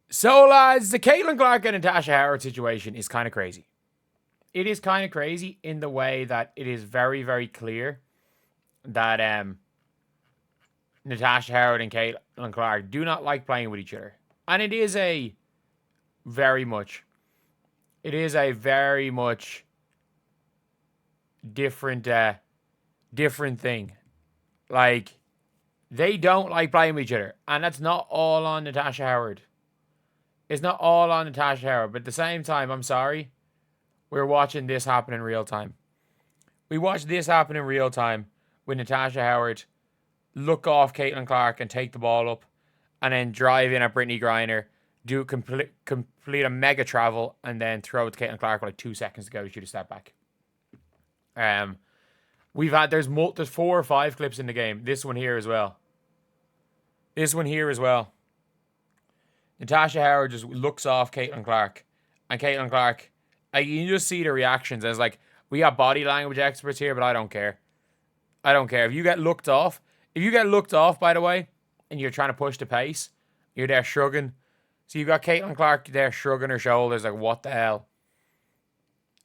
So, lads, the Caitlin Clark and Natasha Howard situation is kind of crazy. It is kind of crazy in the way that it is very, very clear that Natasha Howard and Caitlin Clark do not like playing with each other. And it is a very much, different, different thing. Like, they don't like playing with each other. And that's not all on Natasha Howard. It's not all on Natasha Howard. But at the same time, I'm sorry, we're watching this happen in real time. We watched this happen in real time with Natasha Howard look off Caitlin Clark and take the ball up and then drive in at Brittany Griner, do complete a mega travel, and then throw it to Caitlin Clark with like 2 seconds to go to shoot a step back. There's 4 or 5 clips in the game. This one here as well. Natasha Howard just looks off Caitlin Clark, and Caitlin Clark, you can just see the reactions. As like, we got body language experts here, but I don't care. If you get looked off, by the way, and you're trying to push the pace, you're there shrugging. So you got Caitlin Clark there shrugging her shoulders like, what the hell?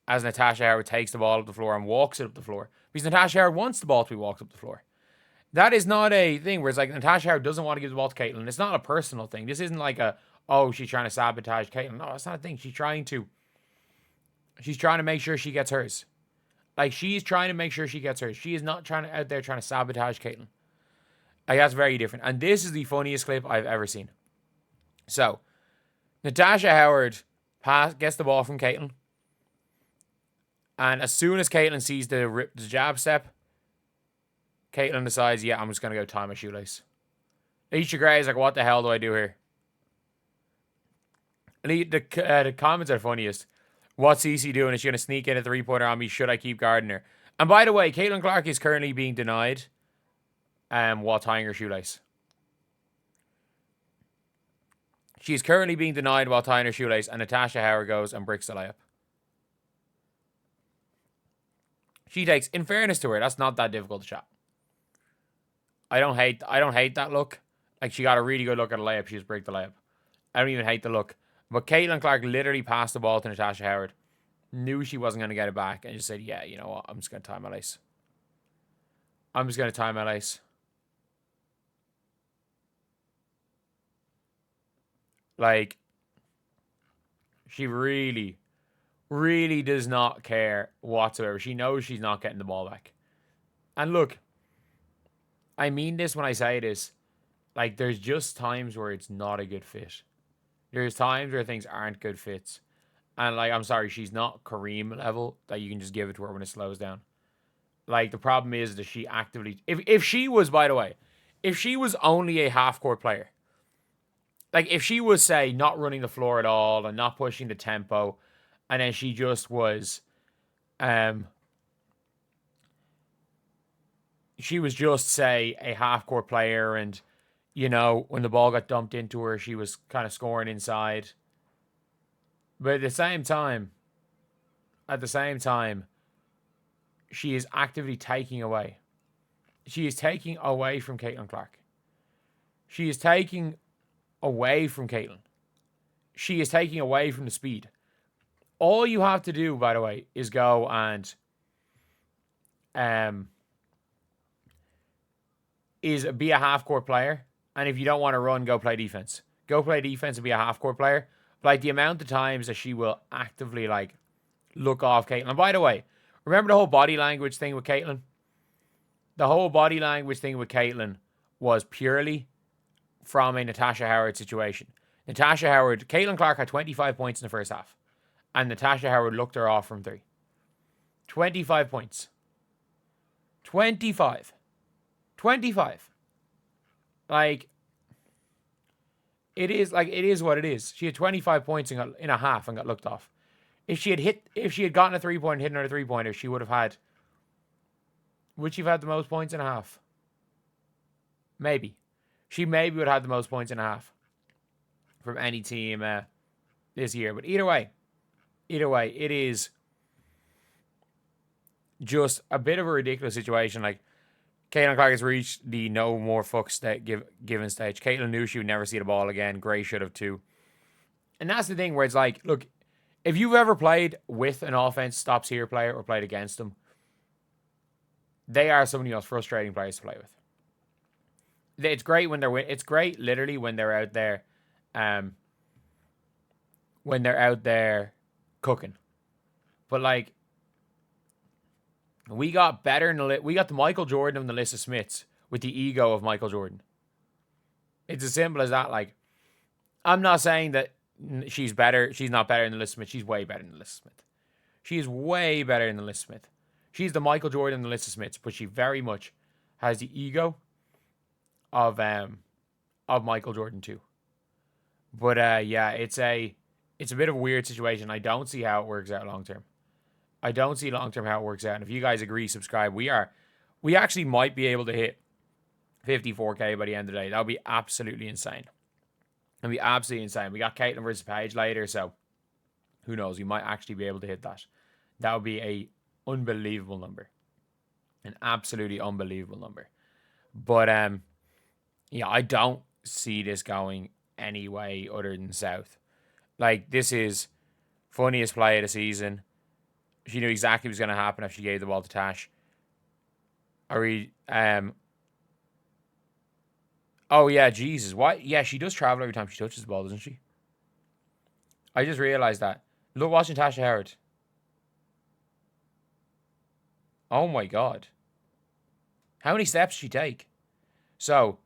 As Natasha Howard takes the ball up the floor and walks it up the floor. Because Natasha Howard wants the ball to be walked up the floor. That is not a thing where it's like Natasha Howard doesn't want to give the ball to Caitlin. It's not a personal thing. This isn't like she's trying to sabotage Caitlin. No, that's not a thing. She's trying to make sure she gets hers. Like, she's trying to make sure she gets hers. She is not trying to sabotage Caitlin. Like, that's very different. And this is the funniest clip I've ever seen. So, Natasha Howard gets the ball from Caitlin. And as soon as Caitlin sees the jab step, Caitlin decides, I'm just going to go tie my shoelace. Alicia Gray is like, what the hell do I do here? And the comments are funniest. What's Cece doing? Is she going to sneak in a 3-pointer on me? Should I keep guarding her? And by the way, Caitlin Clark is currently being denied while tying her shoelace. She's currently being denied while tying her shoelace, and Natasha Howard goes and bricks the layup. She takes, in fairness to her, that's not that difficult to shot. I don't hate that look. Like, she got a really good look at a layup. She just bricked the layup. I don't even hate the look. But Caitlin Clark literally passed the ball to Natasha Howard. Knew she wasn't going to get it back. And just said, you know what? I'm just going to tie my lace. Like, she really, really does not care whatsoever. She knows she's not getting the ball back. And look, I mean this when I say this. Like, there's just times where it's not a good fit. There's times where things aren't good fits. And, like, I'm sorry, she's not Kareem level that you can just give it to her when it slows down. Like, the problem is that she actively... If she was, by the way, if she was only a half-court player, like, if she was, say, not running the floor at all and not pushing the tempo, and then she just was... she was just, say, a half-court player and... You know, when the ball got dumped into her, she was kind of scoring inside. But at the same time, she is actively taking away. She is taking away from Caitlin Clark. She is taking away from Caitlin. She is taking away from the speed. All you have to do, by the way, is go and is be a half-court player. And if you don't want to run, go play defense. Go play defense and be a half-court player. But, like, the amount of times that she will actively, like, look off Caitlin. And by the way, remember the whole body language thing with Caitlin? The whole body language thing with Caitlin was purely from a Natasha Howard situation. Caitlin Clark had 25 points in the first half. And Natasha Howard looked her off from 3. 25 points. 25. Like, it is what it is. She had 25 points in a half and got looked off. If she had gotten a 3-pointer and hit another 3-pointer, she would have had... Would she have had the most points in a half? Maybe. She maybe would have had the most points in a half from any team this year. But either way, it is just a bit of a ridiculous situation. Like, Caitlin Clark has reached the no more fucks given stage. Caitlin knew she would never see the ball again. Gray should have too. And that's the thing where it's like, look, if you've ever played with an offense stops here player or played against them, they are some of the most frustrating players to play with. It's great when they're it's great literally when they're out there, cooking. But like, we got the Michael Jordan of Alyssa Smiths with the ego of Michael Jordan. It's as simple as that. Like, I'm not saying that she's better. She's not better than Alyssa Smith. She's way better than Alyssa Smith. She is way better than Alyssa Smith. She's the Michael Jordan of Alyssa Smiths, but she very much has the ego of Michael Jordan too. But yeah, it's a bit of a weird situation. I don't see how it works out long term. I don't see long term how it works out. And if you guys agree, subscribe. We actually might be able to hit 54K by the end of the day. That would be absolutely insane. It'd be absolutely insane. We got Caitlin versus Paige later, so who knows? We might actually be able to hit that. That would be a unbelievable number. An absolutely unbelievable number. But yeah, I don't see this going any way other than south. Like, this is funniest play of the season. She knew exactly what was going to happen if she gave the ball to Tash. Oh yeah, Jesus. What? Yeah, she does travel every time she touches the ball, doesn't she? I just realized that. Look, watching Natasha Howard. Oh my God. How many steps did she take? So,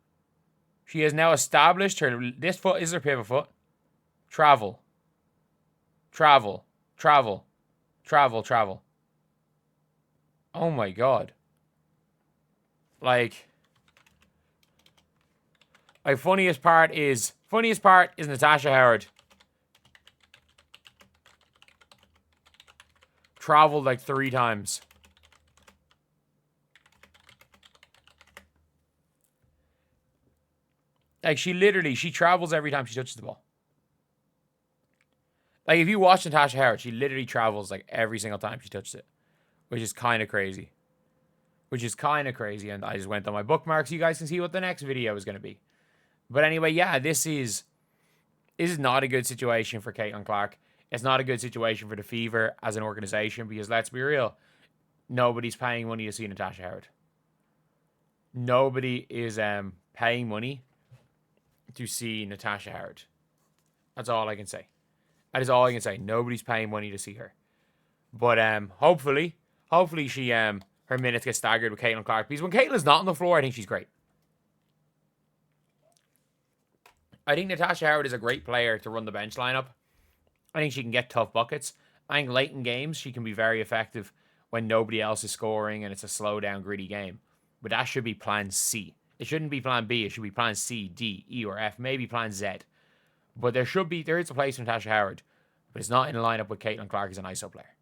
she has now established this foot is her pivot foot. Travel. Travel. Travel. Travel. Travel. Oh my God. Like, funniest part is Natasha Howard. Traveled like 3 times. Like, she travels every time she touches the ball. Like, if you watch Natasha Howard, she literally travels like every single time she touches it, which is kind of crazy. And I just went on my bookmarks. You guys can see what the next video is going to be. But anyway, yeah, this is not a good situation for Caitlin Clark. It's not a good situation for the Fever as an organization because, let's be real, nobody's paying money to see Natasha Howard. Nobody is paying money to see Natasha Howard. That's all I can say. That is all I can say. Nobody's paying money to see her. But hopefully she her minutes get staggered with Caitlin Clark. Because when Caitlin's not on the floor, I think she's great. I think Natasha Howard is a great player to run the bench lineup. I think she can get tough buckets. I think late in games, she can be very effective when nobody else is scoring and it's a slow down, gritty game. But that should be plan C. It shouldn't be plan B. It should be plan C, D, E, or F, maybe plan Z. But there is a place for Natasha Howard, but it's not in a lineup with Caitlin Clark as an ISO player.